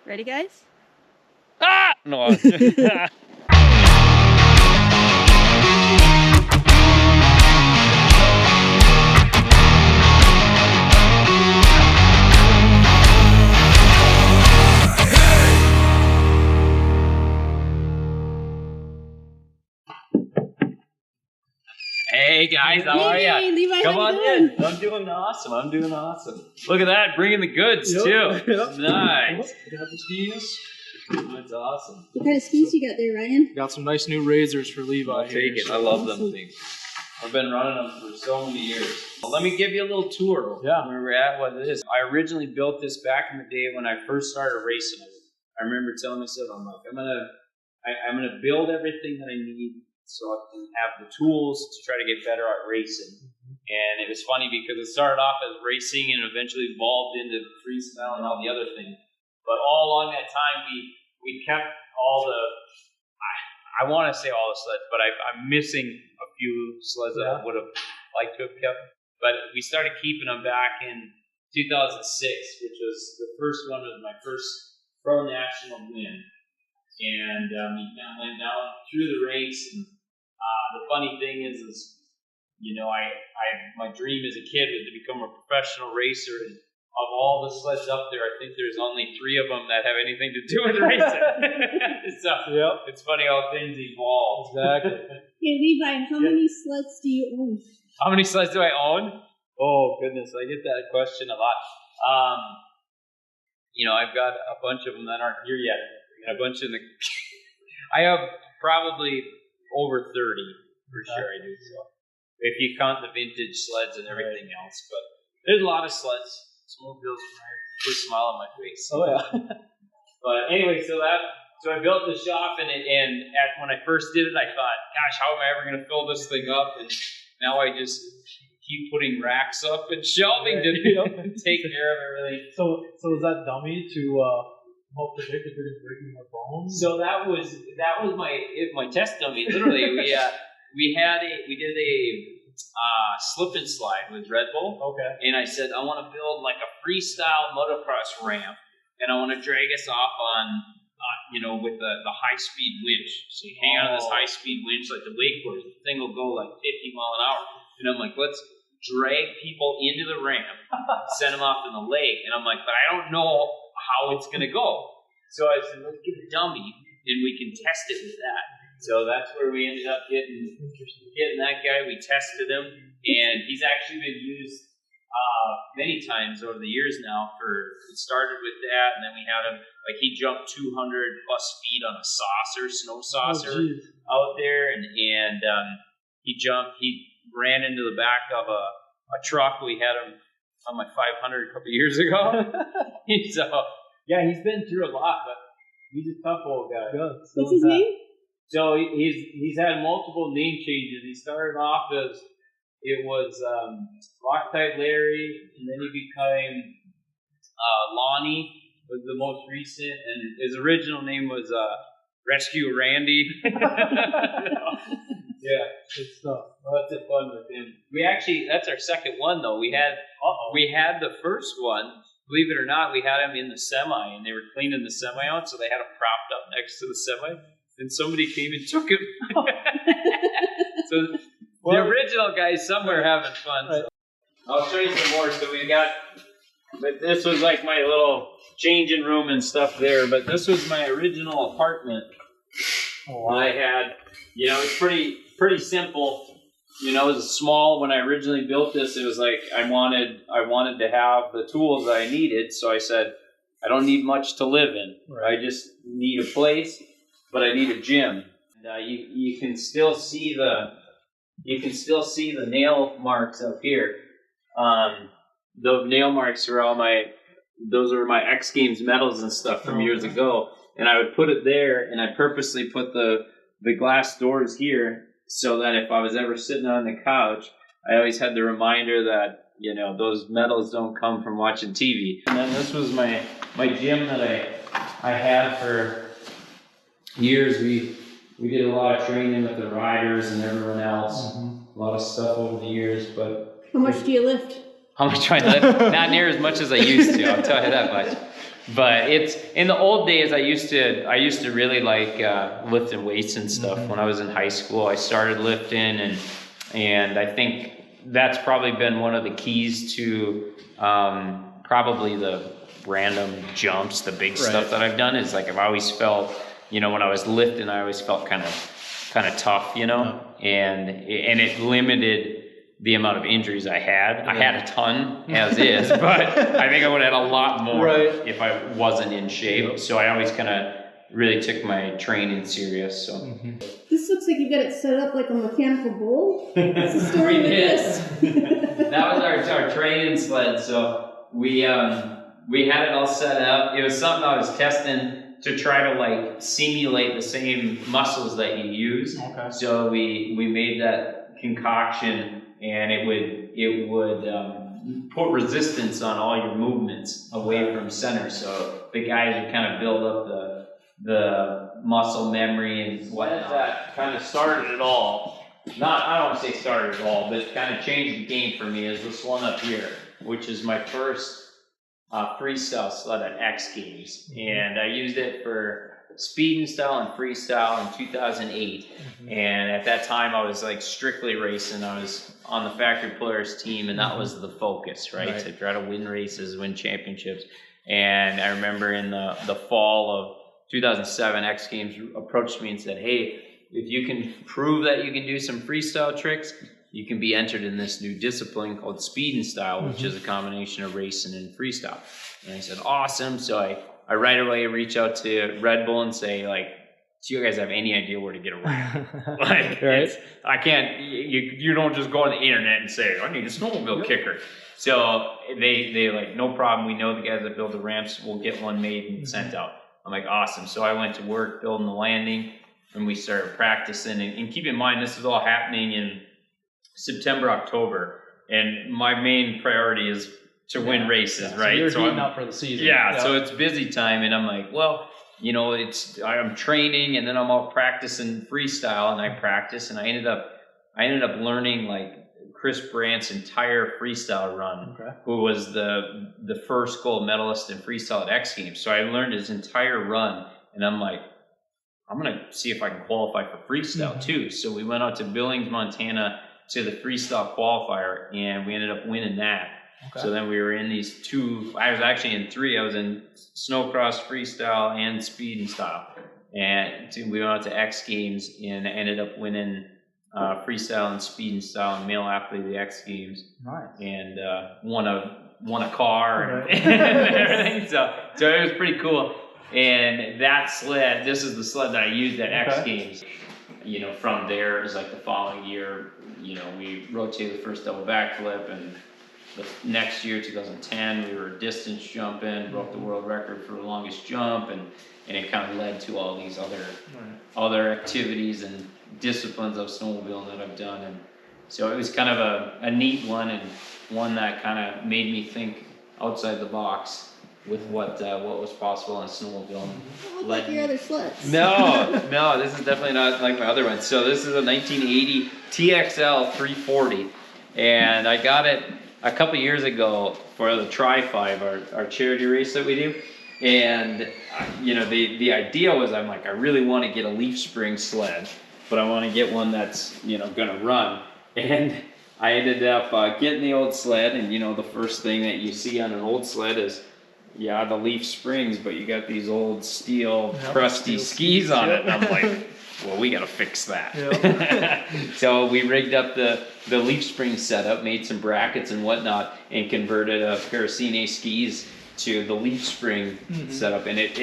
Ready, guys? Ah! No. Hey guys, how are ya? Hey, Levi, Come how on you doing? in. I'm doing awesome. I'm doing awesome. Look at that, bringing the goods too. Yep. Nice. Got the skis. That's awesome. What kind of skis you got there, Ryan? Got some nice new razors for Levi. I'll take it. I love them things. I've been running them for so many years. Well, let me give you a little tour. Yeah. Where we're at, what it is. I originally built this back in the day when I first started racing. I remember telling myself, I'm like, I'm gonna build everything that I need so I can have the tools to try to get better at racing. And it was funny because it started off as racing and eventually evolved into freestyle and all the other things. But all along that time, we kept all the, I want to say all the sleds, but I'm missing a few sleds that I would have liked to have kept. But we started keeping them back in 2006, which was the first one of my first pro national win. And we kind of went down through the race. And the funny thing is, you know, my dream as a kid was to become a professional racer. And of all the sleds up there, I think there's only 3 of them that have anything to do with racing. So it's funny how things evolve. Exactly. Hey, Levi, how many sleds do you own? How many sleds do I own? Oh, goodness, I get that question a lot. You know, I've got a bunch of them that aren't here yet. I got a bunch in the... I have probably over 30, for sure I do. So if you count the vintage sleds and everything else. But there's a lot of sleds. Snowmobiles put a smile on my face. Oh, yeah. But anyway, so I built the shop, and when I first did it, I thought, gosh, how am I ever going to fill this thing up? And now I just keep putting racks up and shelving to take care of everything. So is that dummy to help predict if you're going to break any more bones? So that was my test dummy. Literally, we did a slip and slide with Red Bull. Okay. And I said, I want to build like a freestyle motocross ramp, and I want to drag us off on, with the high-speed winch. So you hang on this high-speed winch like the wakeboard. The thing will go like 50 mile an hour. And I'm like, let's drag people into the ramp, send them off in the lake. And I'm like, but I don't know how it's going to go. So I said, let's get a dummy, and we can test it with that. So that's where we ended up getting that guy. We tested him, and he's actually been used many times over the years now. It started with that, and then we had him, like he jumped 200 plus feet on a snow saucer out there, and he ran into the back of a truck. We had him on my 500 a couple years ago. So yeah, he's been through a lot, but he's a tough old guy. Good. What's his name? So he's had multiple name changes. He started off as Loctite Larry, and then he became Lonnie was the most recent, and his original name was Rescue Randy. Yeah, Good stuff. lots of fun with him. That's our second one though. We had the first one. Believe it or not, we had him in the semi, and they were cleaning the semi out, so they had him propped up next to the semi. And somebody came and took him. So the original guy's somewhere having fun. Right. So. I'll show you some more. So but this was like my little changing room and stuff there. But this was my original apartment. I had, it's pretty simple. It was small. When I originally built this, it was like I wanted to have the tools that I needed. So I said, I don't need much to live in. Right. I just need a place. But I need a gym. You can still see the nail marks up here. The nail marks are those are my X Games medals and stuff from years ago. And I would put it there, and I purposely put the glass doors here so that if I was ever sitting on the couch, I always had the reminder that those medals don't come from watching TV. And then this was my gym that I had for years. We did a lot of training with the riders and everyone else. A lot of stuff over the years, but How much do you lift? how much do I lift? Not near as much as I used to, I'll tell you that much. But it's in the old days. I used to really like lifting weights and stuff. When I was in high school, I started lifting, and I think that's probably been one of the keys to probably the random jumps, the big stuff that I've done. Is like I've always felt, when I was lifting, I always felt kind of tough, and it limited the amount of injuries I had. I had a ton as is, but I think I would have had a lot more if I wasn't in shape. So I always kind of really took my training serious. So This looks like you got it set up like a mechanical bull. What's the story with this? That was our training sled. So we had it all set up. It was something I was testing to try to like simulate the same muscles that you use. Okay. So we made that concoction, and it would put resistance on all your movements away from center. So the guys would kind of build up the muscle memory and whatnot. That kind of started it all. I don't want to say started it all, but it kind of changed the game for me is this one up here, which is my first freestyle sled at X Games. And I used it for speed and style and freestyle in 2008. And at that time I was like strictly racing. I was on the Factory Polaris team, and that was the focus, right? To try to win races, win championships. And I remember in the fall of 2007, X Games approached me and said, hey, if you can prove that you can do some freestyle tricks, you can be entered in this new discipline called speed and style, which is a combination of racing and freestyle. And I said, awesome. So I right away reach out to Red Bull and say, like, do you guys have any idea where to get a ramp? Like, I can't, you don't just go on the internet and say, I need a snowmobile kicker. So they like, no problem. We know the guys that build the ramps. We'll get one made and sent out. I'm like, awesome. So I went to work building the landing, and we started practicing. And keep in mind, this is all happening in September, October. And my main priority is to win races, right? So you're so heating up for the season. So it's busy time, and I'm like, well, I'm training, and then I'm out practicing freestyle, and I practice, and I ended up learning like Chris Brandt's entire freestyle run, who was the first gold medalist in freestyle at X Games. So I learned his entire run, and I'm like, I'm gonna see if I can qualify for freestyle too. So we went out to Billings, Montana, to the freestyle qualifier, and we ended up winning that. So then we were in these two. I was actually in three. I was in Snowcross, freestyle, and speed and style. And we went out to X Games and ended up winning freestyle and speed and style and male athlete of the X Games. Nice. And won a car and everything. So it was pretty cool. And that sled, this is the sled that I used at X Games. From there, it was like the following year, we rotated the first double backflip, and the next year, 2010, we were distance jumping, broke the world record for the longest jump, and it kind of led to all these other activities and disciplines of snowmobiling that I've done. And so it was kind of a neat one, and one that kind of made me think outside the box with what was possible in snowmobiling. Look like your other sleds. No, this is definitely not like my other one. So this is a 1980 TXL 340, and I got it a couple years ago for the Tri-5, our charity race that we do. And the idea was, I'm like, I really want to get a leaf spring sled, but I want to get one that's gonna run. And I ended up getting the old sled, and the first thing that you see on an old sled is the leaf springs, but you got these old steel crusty skis on it. And I'm like, well, we got to fix that. So we rigged up the leaf spring setup, made some brackets and whatnot, and converted a pair of C&A skis to the leaf spring setup. And it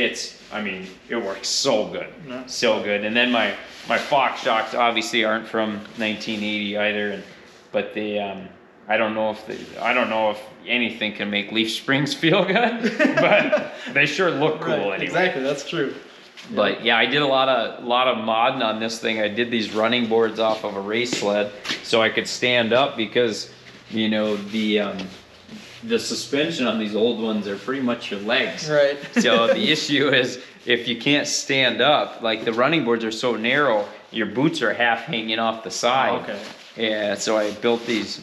works so good, so good. And then my Fox shocks obviously aren't from 1980 either, but they I don't know if anything can make leaf springs feel good, but they sure look cool anyway. Exactly, that's true. But I did a lot of modding on this thing. I did these running boards off of a race sled so I could stand up, because the suspension on these old ones are pretty much your legs. Right. So the issue is, if you can't stand up, like the running boards are so narrow, your boots are half hanging off the side. Okay. Yeah, so I built these.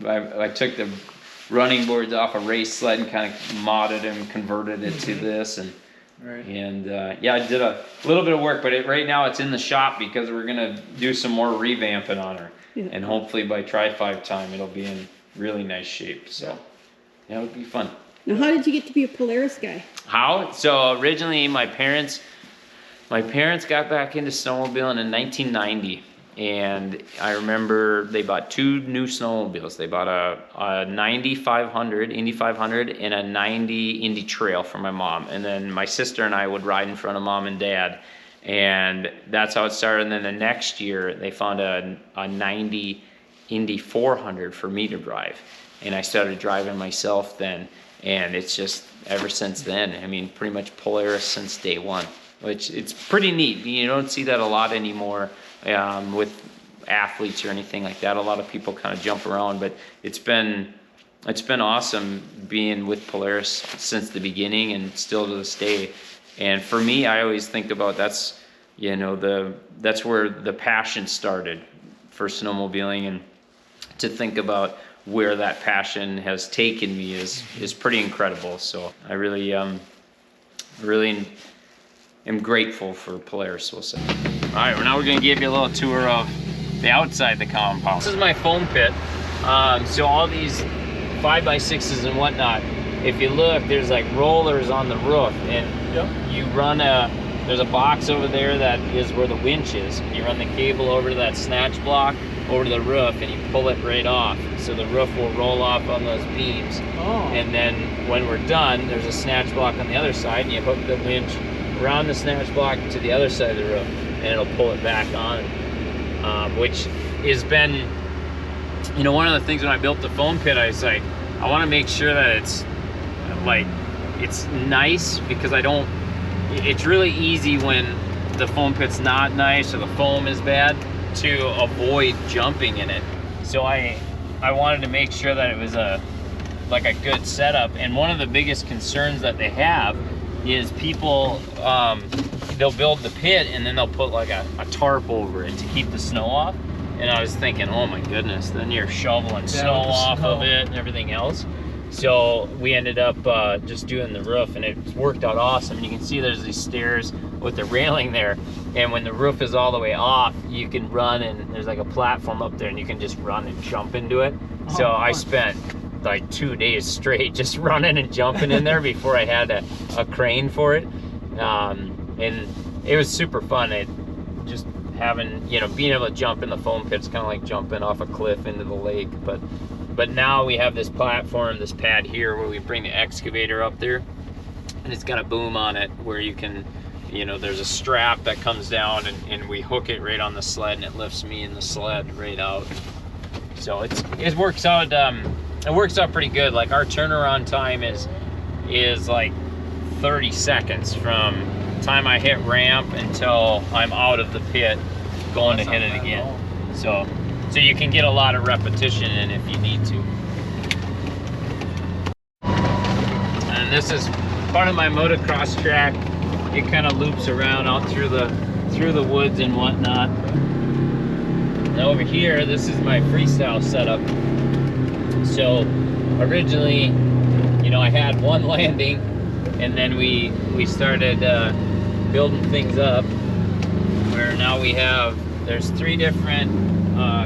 I took the running boards off a race sled and kind of modded and converted it to this. And yeah, I did a little bit of work, but right now it's in the shop because we're gonna do some more revamping on her, and hopefully by Tri-5 time it'll be in really nice shape. So yeah, it would be fun. Now, how did you get to be a Polaris guy? How? So originally my parents got back into snowmobiling in 1990, and I remember they bought 2 new snowmobiles. They bought a 90 500, Indy 500, and a 90 Indy Trail for my mom. And then my sister and I would ride in front of mom and dad, and that's how it started. And then the next year they found a 90 Indy 400 for me to drive, and I started driving myself then. And it's just ever since then. I mean, pretty much Polaris since day one, which it's pretty neat. You don't see that a lot anymore with athletes or anything like that. A lot of people kind of jump around, but it's been awesome being with Polaris since the beginning and still to this day. And for me, I always think about that's where the passion started for snowmobiling, and to think about where that passion has taken me is pretty incredible. So I really am grateful for Polaris, we'll say. All right, well, now we're gonna give you a little tour of the outside the compound. This is my foam pit. So all these 5x6s and whatnot, if you look, there's like rollers on the roof, and you run there's a box over there that is where the winch is. You run the cable over to that snatch block, over to the roof, and you pull it right off. So the roof will roll off on those beams. And then when we're done, there's a snatch block on the other side, and you hook the winch around the snatch block to the other side of the roof, and it'll pull it back on. Which has been, one of the things when I built the foam pit, I was like, I want to make sure that it's nice, because it's really easy when the foam pit's not nice or the foam is bad to avoid jumping in it. So I wanted to make sure that it was a good setup. And one of the biggest concerns that they have is people, they'll build the pit and then they'll put like a tarp over it to keep the snow off. And I was thinking, oh my goodness, then you're shoveling snow off of it and everything else. So we ended up just doing the roof, and it worked out awesome. And you can see there's these stairs with the railing there, and when the roof is all the way off, you can run, and there's like a platform up there, and you can just run and jump into it. So I spent like 2 days straight just running and jumping in there before I had a crane for it. And it was super fun. Just having, being able to jump in the foam pit's kind of like jumping off a cliff into the lake. But now we have this platform, this pad here, where we bring the excavator up there, and it's got a boom on it where you can, there's a strap that comes down, and we hook it right on the sled, and it lifts me and the sled right out. So it works out. It works out pretty good. Like, our turnaround time is like 30 seconds from time I hit ramp until I'm out of the pit going to hit it again. So you can get a lot of repetition in if you need to. And this is part of my motocross track. It kind of loops around out through the woods and whatnot. And over here, this is my freestyle setup. So originally, I had one landing, and then we started building things up, where now there's 3 different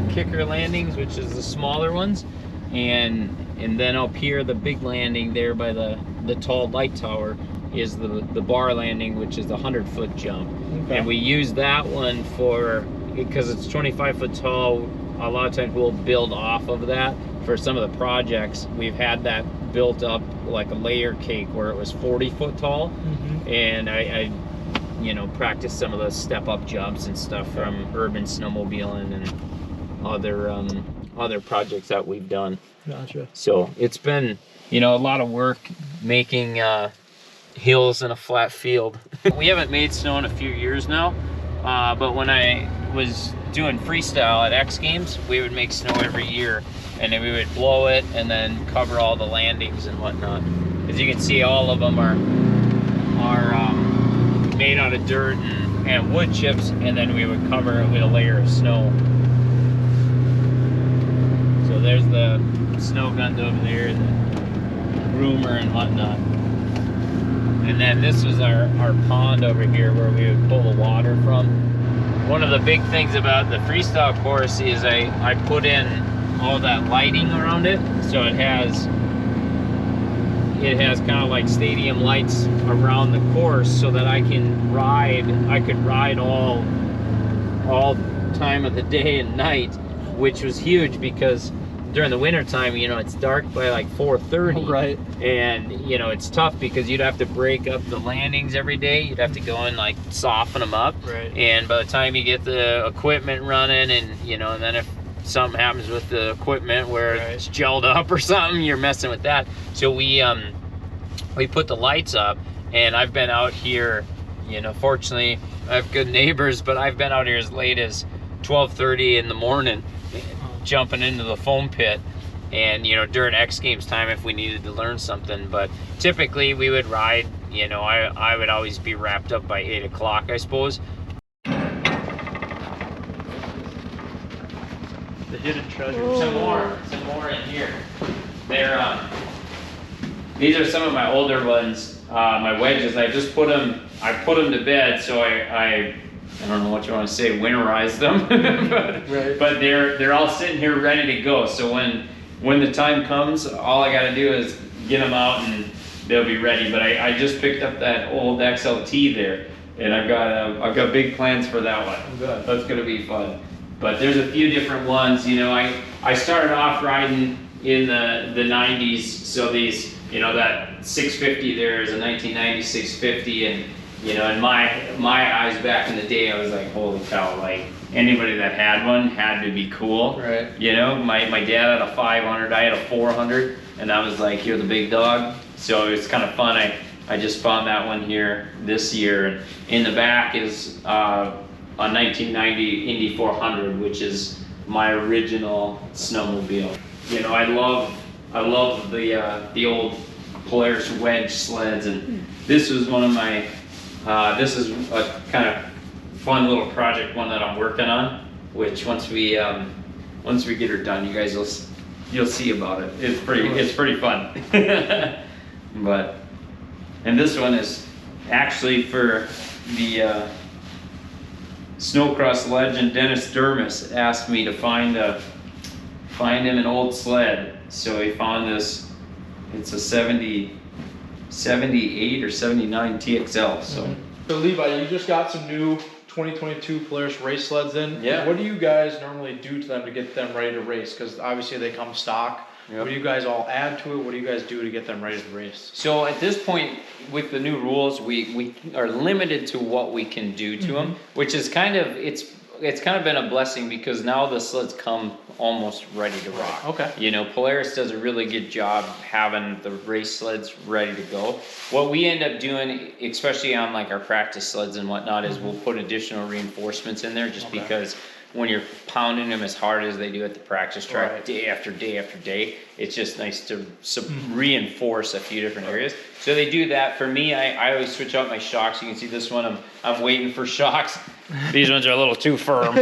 kicker landings, which is the smaller ones, and then up here, the big landing there by the tall light tower is the bar landing, which is the 100-foot jump. Okay. And we use that one because it's 25 foot tall. A lot of times we'll build off of that for some of the projects. We've had that built up like a layer cake where it was 40 foot tall. And I practiced some of the step-up jumps and stuff from urban snowmobiling and other projects that we've done. Gotcha. So it's been, a lot of work making hills in a flat field. We haven't made snow in a few years now, but when I was doing freestyle at X Games, we would make snow every year, and then we would blow it and then cover all the landings and whatnot. As you can see, all of them are made out of dirt and wood chips, and then we would cover it with a layer of snow. So there's the snow guns over there, the groomer and whatnot. And then this was our pond over here where we would pull the water from. One of the big things about the freestyle course is I put in all that lighting around it, so it has kind of like stadium lights around the course, so that I could ride all time of the day and night, which was huge because during the winter time, you know, it's dark by like 4:30. Right. And, you know, it's tough because you'd have to break up the landings every day. You'd have to go and like soften them up. Right. And by the time you get the equipment running, and, you know, and then if something happens with the equipment where it's gelled up or something, you're messing with that. So we put the lights up, and I've been out here, you know, fortunately I have good neighbors, but I've been out here as late as 12:30 in the morning, jumping into the foam pit, and, you know, during X Games time if we needed to learn something. But typically we would ride, you know, I would always be wrapped up by 8 o'clock, I suppose. The hidden treasure. Some more in here. These are some of my older ones, my wedges. I put them to bed, so I don't know what you want to say, winterize them, but they're all sitting here ready to go. So when the time comes, all I got to do is get them out and they'll be ready. But I just picked up that old XLT there, and I've got big plans for that one. Good. That's gonna be fun. But there's a few different ones. You know, I started off riding in the 90s, so these, you know, that 650 there is a 1990 650, and, you know, in my eyes back in the day, I was like, holy cow, like, anybody that had one had to be cool. Right. You know, my dad had a 500, I had a 400, and I was like, you're the big dog. So it was kind of fun. I just found that one here this year. And in the back is a 1990 Indy 400, which is my original snowmobile. You know, I love the old Polaris wedge sleds, and this was one of my, this is a kind of fun little project one that I'm working on, which once we get her done, you guys you'll see about it. It's pretty fun. But, and this one is actually for the Snocross legend Dennis Dermis asked me to find him an old sled. So he found this. It's a 78 or 79 TXL. So Levi, you just got some new 2022 Polaris race sleds in. Yeah. What do you guys normally do to them to get them ready to race? Because obviously they come stock. Yep. What do you guys all add to it? What do you guys do to get them ready to race? So at this point, with the new rules, we are limited to what we can do to them, which is kind of, it's kind of been a blessing, because now the sleds come almost ready to rock. Okay. You know, Polaris does a really good job having the race sleds ready to go. What we end up doing, especially on like our practice sleds and whatnot, is we'll put additional reinforcements in there, just because when you're pounding them as hard as they do at the practice track day after day after day, it's just nice to reinforce a few different areas. So they do that. For me, I always switch out my shocks. You can see this one, I'm waiting for shocks. These ones are a little too firm.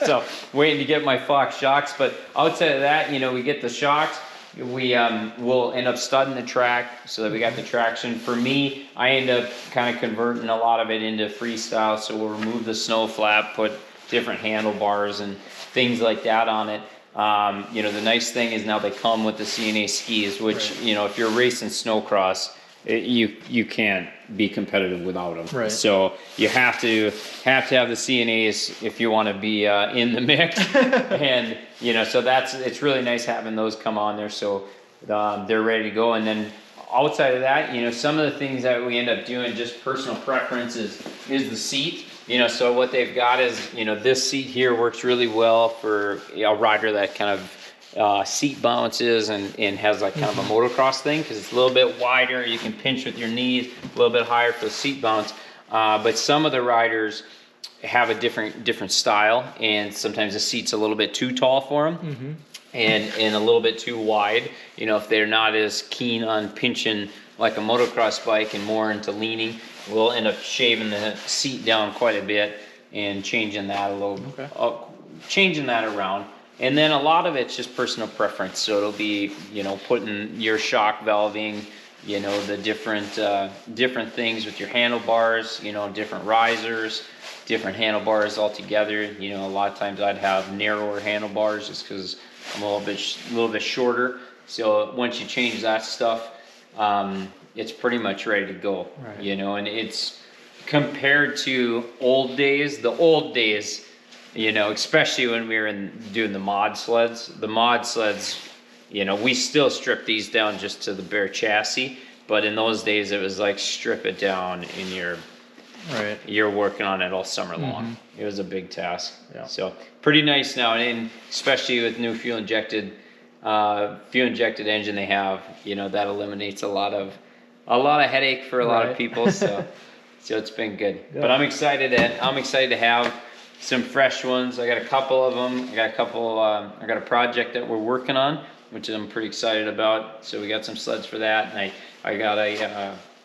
So waiting to get my Fox shocks. But outside of that, you know, we get the shocks. We'll end up studding the track so that we got the traction. For me, I end up kind of converting a lot of it into freestyle. So we'll remove the snow flap, put different handlebars and things like that on it. You know, the nice thing is now they come with the C&A skis, which, you know, if you're racing Snocross, you can't be competitive without them. Right. So you have to have the C&As if you want to be in the mix. And, you know, so it's really nice having those come on there, so they're ready to go. And then outside of that, you know, some of the things that we end up doing, just personal preference, is the seat. You know, so what they've got is, you know, this seat here works really well for a rider that kind of seat bounces and has like kind of a motocross thing, because it's a little bit wider. You can pinch with your knees, a little bit higher for the seat bounce. But some of the riders have a different style, and sometimes the seat's a little bit too tall for them, and a little bit too wide. You know, if they're not as keen on pinching like a motocross bike and more into leaning, we'll end up shaving the seat down quite a bit and changing that a little, changing that around. And then a lot of it's just personal preference. So it'll be, you know, putting your shock valving, you know, the different things with your handlebars, you know, different risers, different handlebars all together. You know, a lot of times I'd have narrower handlebars just because I'm a little bit shorter. So once you change that stuff, it's pretty much ready to go. Right. You know, and it's compared to the old days, you know, especially when we were doing the mod sleds. The mod sleds, you know, we still strip these down just to the bare chassis, but in those days it was like strip it down in you're working on it all summer long. It was a big task. Yeah. So pretty nice now, and especially with new fuel injected engine they have, you know, that eliminates a lot of headache for a lot of people. So it's been good. But I'm excited to have some fresh ones. I got a couple of them. I got a project that we're working on, which I'm pretty excited about. So we got some sleds for that, and I got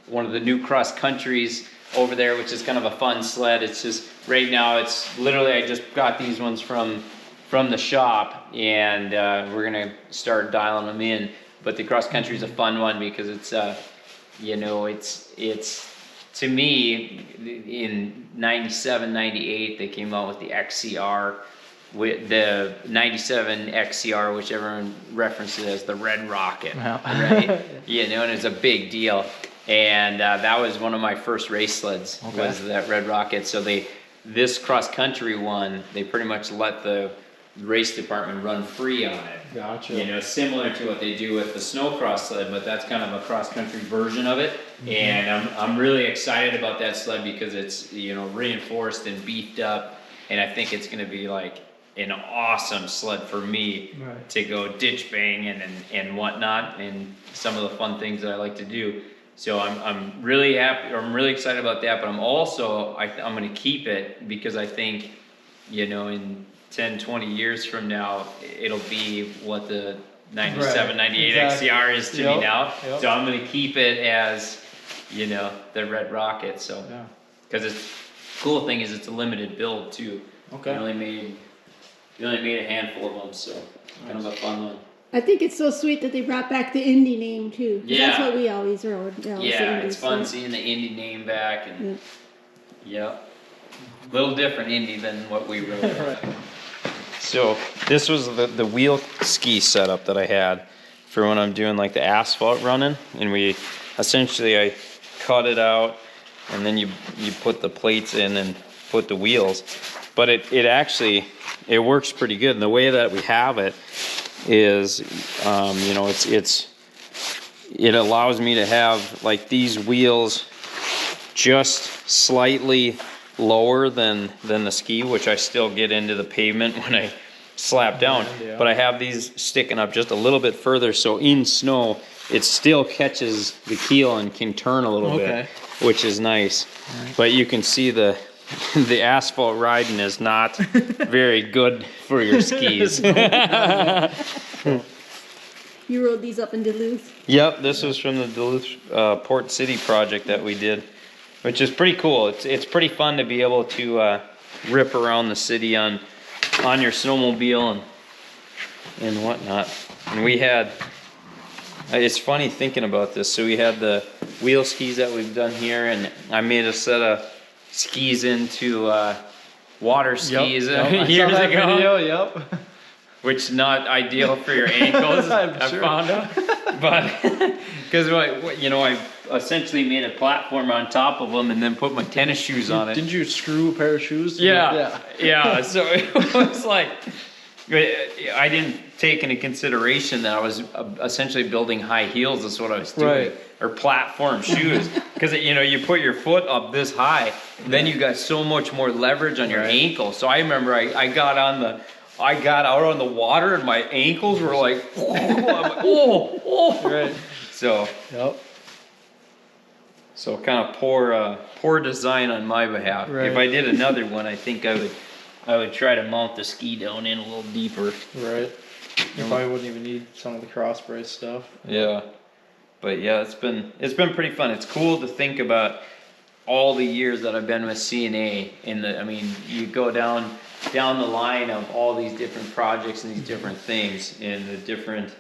one of the new cross countries over there, which is kind of a fun sled. It's just right now it's literally I just got these ones from the shop, and we're gonna start dialing them in. But the cross country is a fun one because it's you know, it's to me, in 97, 98, they came out with the XCR, with the 97 XCR, which everyone references as the Red Rocket, right? You know, and it's a big deal. And that was one of my first race sleds, was that Red Rocket. So this cross-country one, they pretty much let the race department run free on it. Gotcha. You know, similar to what they do with the Snowcross sled, but that's kind of a cross-country version of it. And I'm really excited about that sled because it's, you know, reinforced and beefed up, and I think it's going to be like an awesome sled for me to go ditch banging and whatnot, and some of the fun things that I like to do. So I'm really happy, or I'm really excited about that. But I'm also I'm going to keep it because I think, you know, in 10, 20 years from now, it'll be what the 97, 98 XCR is to me now. So I'm going to keep it as, you know, the Red Rocket. So, because it's cool thing is it's a limited build too. We only made a handful of them, so kind of a fun one. I think it's so sweet that they brought back the indie name too. Yeah. That's what we always rode. Yeah, it's fun seeing the indie name back, and a little different indie than what we rode. So this was the wheel ski setup that I had for when I'm doing like the asphalt running, and I cut it out, and then you put the plates in and put the wheels. But it actually works pretty good, and the way that we have it is, you know, it allows me to have like these wheels just slightly lower than the ski, which I still get into the pavement when I slap down, but I have these sticking up just a little bit further, so in snow it still catches the keel and can turn a little bit, which is nice. But you can see the asphalt riding is not very good for your skis. You rode these up in Duluth? Yep, this was from the Duluth Port City project that we did, which is pretty cool. It's pretty fun to be able to rip around the city on your snowmobile and whatnot. And we had, it's funny thinking about this, so we had the wheel skis that we've done here, and I made a set of skis into water skis years ago. Which not ideal for your ankles, I found out. But because you know, I essentially made a platform on top of them and then put my tennis shoes on it. Didn't you screw a pair of shoes? Yeah. So it was like, I didn't take into consideration that I was essentially building high heels. That's what I was doing, or platform shoes. Because you know, you put your foot up this high, then you got so much more leverage on your ankle. So I remember I got out on the water and my ankles were like, I'm like, oh. So, so kind of poor design on my behalf. If I did another one, I think I would try to mount the ski down in a little deeper. You probably wouldn't even need some of the cross brace stuff. But yeah, it's been pretty fun. It's cool to think about all the years that I've been with C&A. I mean, you go down down the line of all these different projects and these different things and the different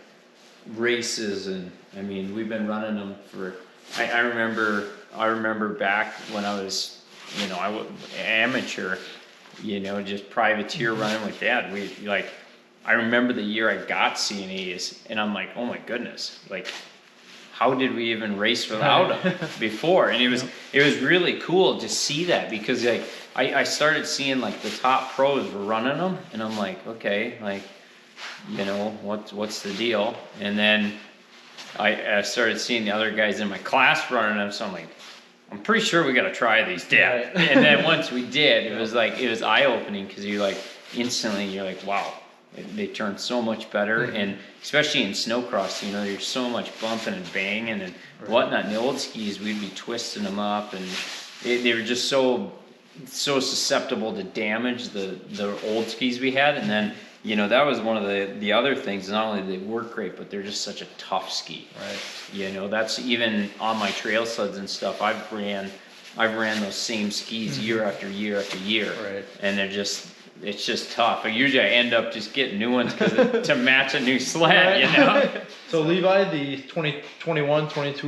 races. And I mean, we've been running them for, I remember back when I was, you know, amateur, you know, just privateer running with Dad. I remember the year I got C&As, and I'm like, oh my goodness, like, how did we even race without them before? And it was really cool to see that, because like I started seeing like the top pros were running them, and I'm like, okay, like, you know, what's the deal? And then I started seeing the other guys in my class running them, so I'm like, I'm pretty sure we got to try these, Dad. Right. And then once we did, it was eye-opening, because you're like, instantly you're like, wow, they turn so much better. And especially in Snowcross, you know, there's so much bumping and banging and whatnot. In the old skis, we'd be twisting them up, and they were just so susceptible to damage, the old skis we had. And then, you know, that was one of the other things. Not only do they work great, but they're just such a tough ski. Right. You know, that's even on my trail sleds and stuff. I've ran those same skis year after year after year. Right. And it's just tough. Usually I end up just getting new ones to match a new sled, you know? So Levi, the 2021-22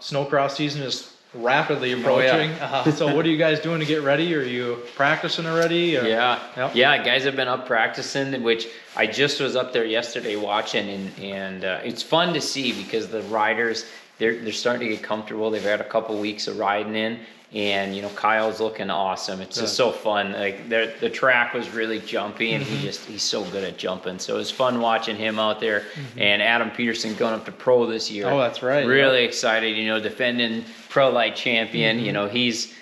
Snowcross season is rapidly approaching. So what are you guys doing to get ready? Are you practicing already? Or? Yeah, guys have been up practicing, which I just was up there yesterday watching, and it's fun to see, because the riders, they're starting to get comfortable. They've had a couple weeks of riding in, and you know, Kyle's looking awesome. It's just so fun. Like the track was really jumpy, and he's so good at jumping. So it was fun watching him out there. And Adam Peterson going up to pro this year. Oh, that's right. Really excited. You know, defending pro light champion. You know, he's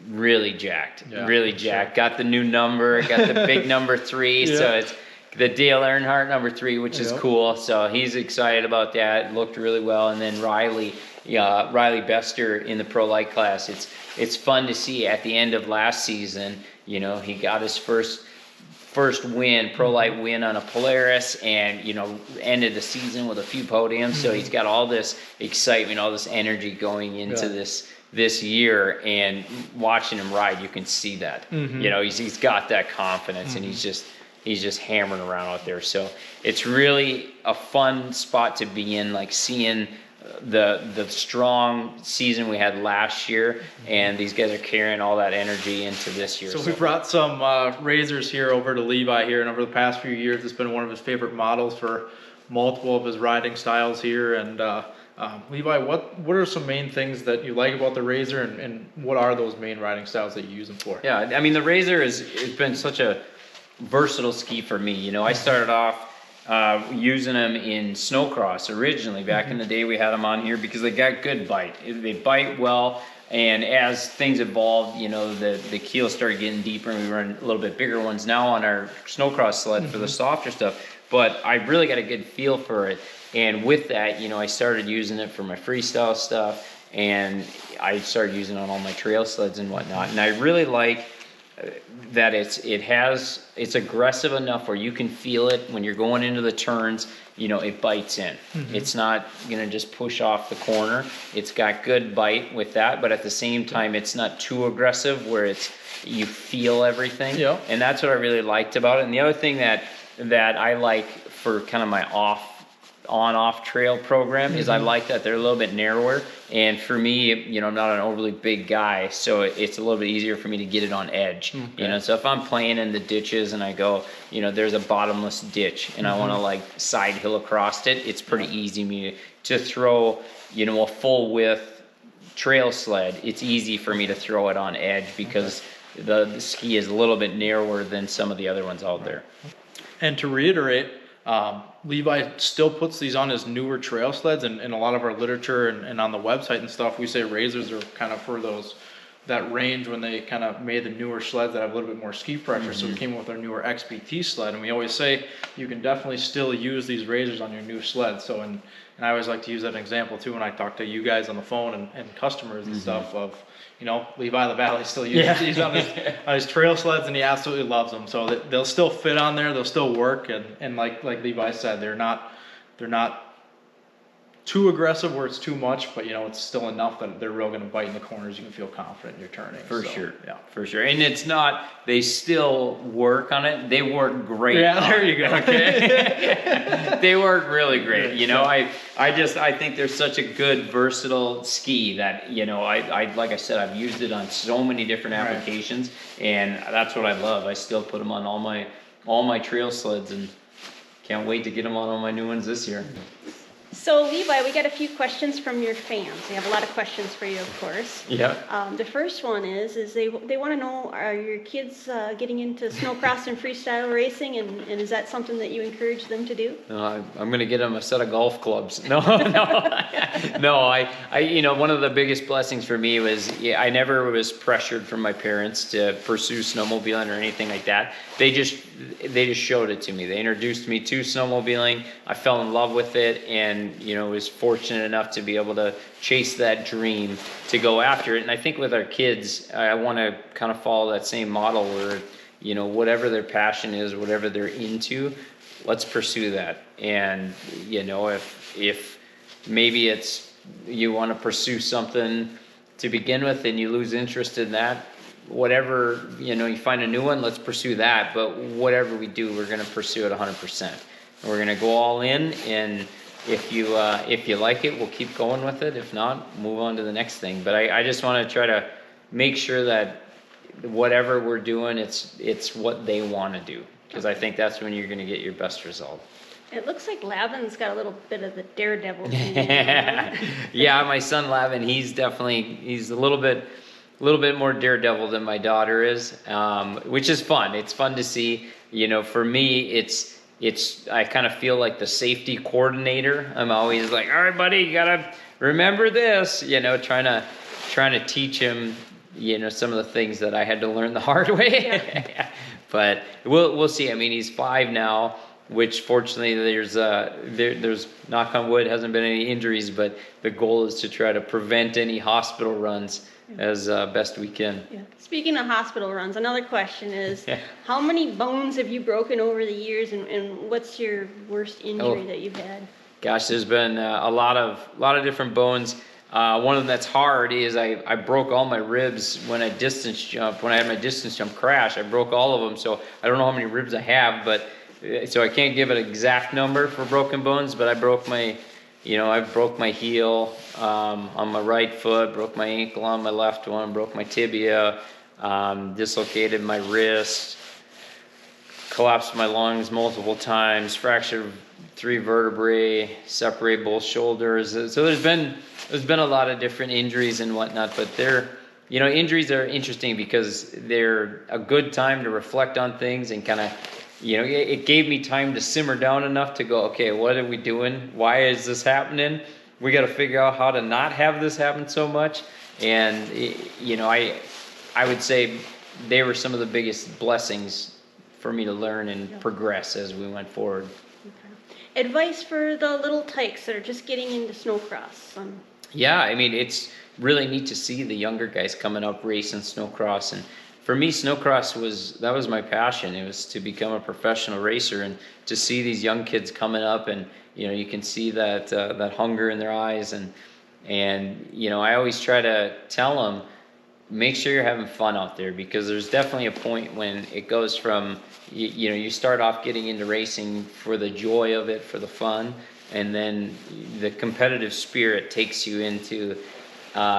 really jacked. Really jacked. Got the new number. Got the big number 3. So it's the Dale Earnhardt number 3, which is cool. So he's excited about that. It looked really well. And then Riley Bester in the pro light class. It's fun to see. At the end of last season, you know, he got his first win, pro light win on a Polaris, and you know, ended the season with a few podiums. So he's got all this excitement, all this energy going into this year, and watching him ride, you can see that. You know, he's got that confidence, and he's just hammering around out there. So it's really a fun spot to be in, like seeing the strong season we had last year, and these guys are carrying all that energy into this year. So we brought some Razors here over to Levi here, and over the past few years, it's been one of his favorite models for multiple of his riding styles here. And Levi, what are some main things that you like about the Razor, and what are those main riding styles that you use them for? Yeah, I mean, the Razor it's been such a versatile ski for me. You know, I started off using them in Snowcross originally. Back in the day, we had them on here because they got good bite. They bite well, and as things evolved, you know, the keel started getting deeper, and we run a little bit bigger ones now on our Snowcross sled for the softer stuff. But I really got a good feel for it, and with that, you know, I started using it for my freestyle stuff, and I started using it on all my trail sleds and whatnot. And I really like that it's aggressive enough where you can feel it when you're going into the turns. You know, it bites in. It's not gonna just push off the corner. It's got good bite with that, but at the same time, it's not too aggressive where you feel everything. And that's what I really liked about it. And the other thing that I like for kind of my on-off trail program is I like that they're a little bit narrower. And for me, you know, I'm not an overly big guy, so it's a little bit easier for me to get it on edge. You know, so if I'm playing in the ditches and I go, you know, there's a bottomless ditch and I want to like side hill across it, it's pretty easy to throw, you know, a full width trail sled. It's easy for me to throw it on edge because the ski is a little bit narrower than some of the other ones out there. And to reiterate, Levi still puts these on his newer trail sleds, and in a lot of our literature and on the website and stuff, we say Razors are kind of for that range when they kind of made the newer sleds that have a little bit more ski pressure. So we came up with our newer XPT sled, and we always say you can definitely still use these Razors on your new sled. So and I always like to use that as an example too when I talk to you guys on the phone and customers and stuff of, you know, Levi LaVallee still uses these on his trail sleds, and he absolutely loves them. So they'll still fit on there, they'll still work, and like Levi said, they're not too aggressive where it's too much, but you know, it's still enough that they're really going to bite in the corners. You can feel confident you're turning. For So, sure. Yeah. For sure. And it's not, they still work on it. They work great. Yeah, there you go. Okay. They work really great. You know, I think they're such a good, versatile ski that, you know, I like I said, I've used it on so many different applications, and that's what I love. I still put them on all my trail sleds, and can't wait to get them on all my new ones this year. So Levi, we got a few questions from your fans. We have a lot of questions for you, of course. Yeah. The first one is they want to know, are your kids getting into snowcross and freestyle racing, and is that something that you encourage them to do? No, I'm gonna get them a set of golf clubs. No, no. I, you know, one of the biggest blessings for me was I never was pressured from my parents to pursue snowmobiling or anything like that. They just showed it to me. They introduced me to snowmobiling. I fell in love with it, and you know, was fortunate enough to be able to chase that dream, to go after it. And I think with our kids, I want to kind of follow that same model where, you know, whatever their passion is, whatever they're into, let's pursue that. And you know, if maybe it's you want to pursue something to begin with and you lose interest in that, whatever, you know, you find a new one, let's pursue that. But whatever we do, we're going to pursue it 100%. And we're going to go all in, and if you like it, we'll keep going with it. If not, move on to the next thing. But I just want to try to make sure that whatever we're doing, it's what they want to do, because I think that's when you're going to get your best result. It looks like Lavin's got a little bit of the daredevil. Yeah, my son Lavin, he's a little bit more daredevil than my daughter is, which is fun. It's fun to see. You know, for me, I kind of feel like the safety coordinator. I'm always like, all right, buddy, you gotta remember this, you know, trying to teach him, you know, some of the things that I had to learn the hard way. Yeah. But we'll see. I mean, he's 5 now, which fortunately there's knock on wood, hasn't been any injuries, but the goal is to try to prevent any hospital runs as best we can. Yeah. Speaking of hospital runs, another question is, how many bones have you broken over the years, and what's your worst injury that you've had? Gosh, there's been a lot of different bones. One of them that's hard is I broke all my ribs when I distance jumped. When I had my distance jump crash, I broke all of them. So I don't know how many ribs I have, but so I can't give an exact number for broken bones. But I broke my heel on my right foot, broke my ankle on my left one, broke my tibia, dislocated my wrist, collapsed my lungs multiple times, fractured 3 vertebrae, separated both shoulders. So there's been a lot of different injuries and whatnot, but injuries are interesting because they're a good time to reflect on things and kind of, it gave me time to simmer down enough to go, okay, what are we doing? Why is this happening? We got to figure out how to not have this happen so much. And, I would say they were some of the biggest blessings for me to learn and progress as we went forward. Okay. Advice for the little tykes that are just getting into snowcross? Yeah, I mean, it's really neat to see the younger guys coming up racing snowcross. And for me, snowcross was my passion. It was to become a professional racer, and to see these young kids coming up, and you can see that hunger in their eyes, and I always try to tell them, make sure you're having fun out there, because there's definitely a point when it goes from you start off getting into racing for the joy of it, for the fun, and then the competitive spirit takes you into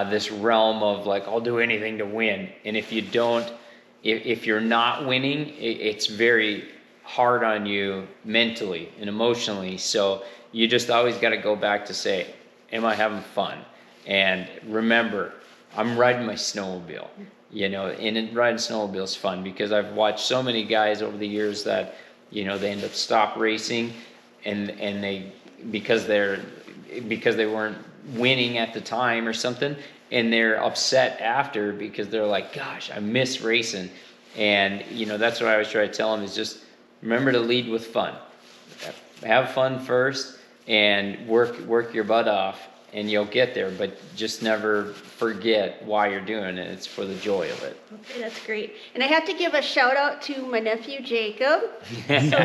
this realm of like, I'll do anything to win. And if you're not winning, it's very hard on you mentally and emotionally. So you just always got to go back to say, am I having fun? And remember, I'm riding my snowmobile, and riding snowmobile is fun, because I've watched so many guys over the years that, they end up stop racing, and they, because they weren't winning at the time or something, and they're upset after because they're like, gosh, I miss racing. And that's what I always try to tell them, is just remember to lead with fun. Have fun first and work your butt off, and you'll get there, but just never forget why you're doing it. It's for the joy of it. Okay, that's great. And I have to give a shout out to my nephew Jacob. So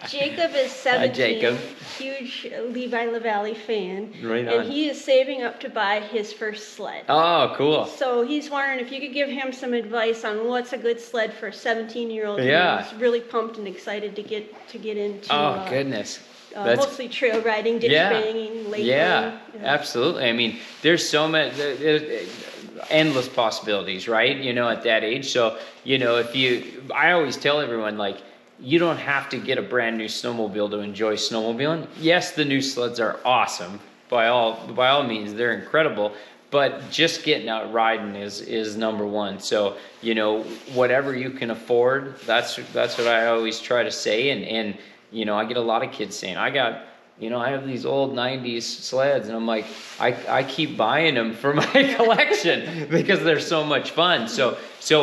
Jacob is 17, Jacob. huge Levi LaVallee fan. Right on. And he is saving up to buy his first sled. Oh, cool. So he's wondering if you could give him some advice on what's a good sled for a 17-year-old. Yeah. He's really pumped and excited to get into. Oh, goodness. Mostly trail riding, ditch banging, lake yeah, riding. absolutely. I mean, there's so many, endless possibilities, right? You know, at that age. So, you know, I always tell everyone, like, you don't have to get a brand new snowmobile to enjoy snowmobiling. Yes, the new sleds are awesome. By all means, they're incredible. But just getting out riding is number one. So, you know, whatever you can afford, that's what I always try to say. And you know, I get a lot of kids saying, I have these old 90s sleds, and I'm like, I keep buying them for my collection because they're so much fun. So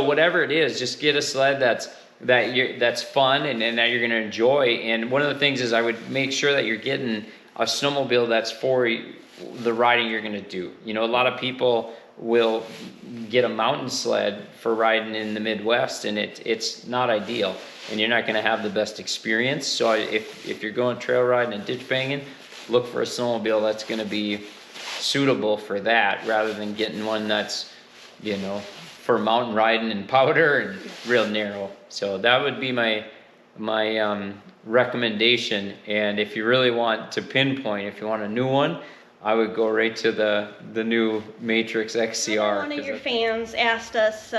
whatever it is, just get a sled that's fun and that you're going to enjoy. And one of the things is I would make sure that you're getting a snowmobile that's for the riding you're going to do. You know, a lot of people will get a mountain sled for riding in the Midwest, and it's not ideal, and you're not going to have the best experience. So if you're going trail riding and ditch banging, look for a snowmobile that's going to be suitable for that, rather than getting one that's, you know, for mountain riding and powder and real narrow. So that would be my recommendation. And if you really want to pinpoint, if you want a new one, I would go right to the new Matrix XCR. One of your fans asked us,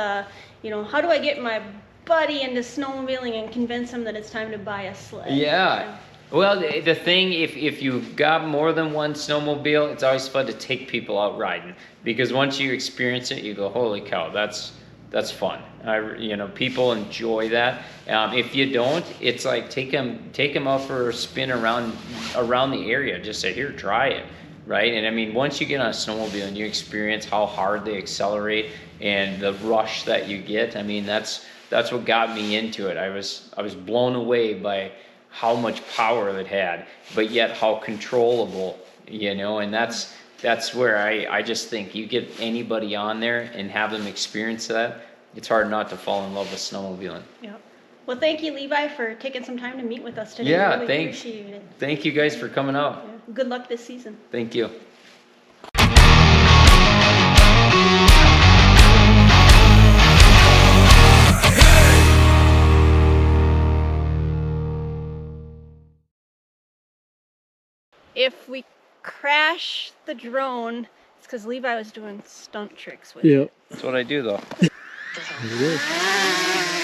you know, how do I get my buddy into snowmobiling and convince him that it's time to buy a sled? Yeah. Well, the thing, if you've got more than one snowmobile, it's always fun to take people out riding, because once you experience it, you go, holy cow, that's fun. You know, people enjoy that. If you don't, it's like take them out for a spin around the area. Just say, here, try it. Right? And I mean, once you get on a snowmobile and you experience how hard they accelerate and the rush that you get, I mean, that's what got me into it. I was blown away by how much power it had, but yet how controllable, you know. And that's where I just think you get anybody on there and have them experience that, it's hard not to fall in love with snowmobiling. Yeah. Well, thank you, Levi, for taking some time to meet with us today. Yeah, really thanks. Appreciate it. Thank you guys for coming out. Yeah. Good luck this season. Thank you. If we crash the drone, it's because Levi was doing stunt tricks with it. That's what I do, though. It is.